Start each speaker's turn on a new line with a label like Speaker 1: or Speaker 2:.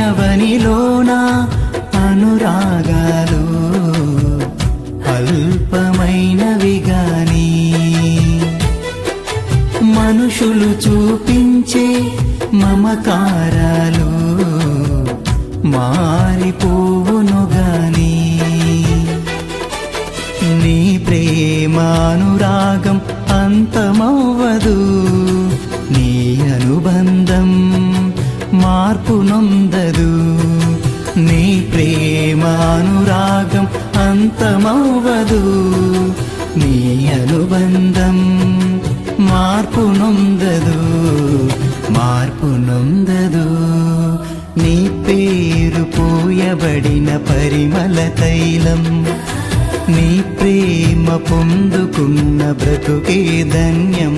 Speaker 1: అవనిలోన అనురాగాలు అల్పమైనవి గాని మనుషులు చూపించే మమకారాలు మారిపోవును గాని నీ ప్రేమానురాగం అంతమవ్వదు నీ అనుబంధం మార్పు నొందదు నీ ప్రేమానురాగం అంతమవ్వదు నీ అనుబంధం మార్పు నొందదు నీ పేరు పోయబడిన పరిమళ తైలం నీ ప్రేమ పొందుకున్న బ్రతుకే ధన్యం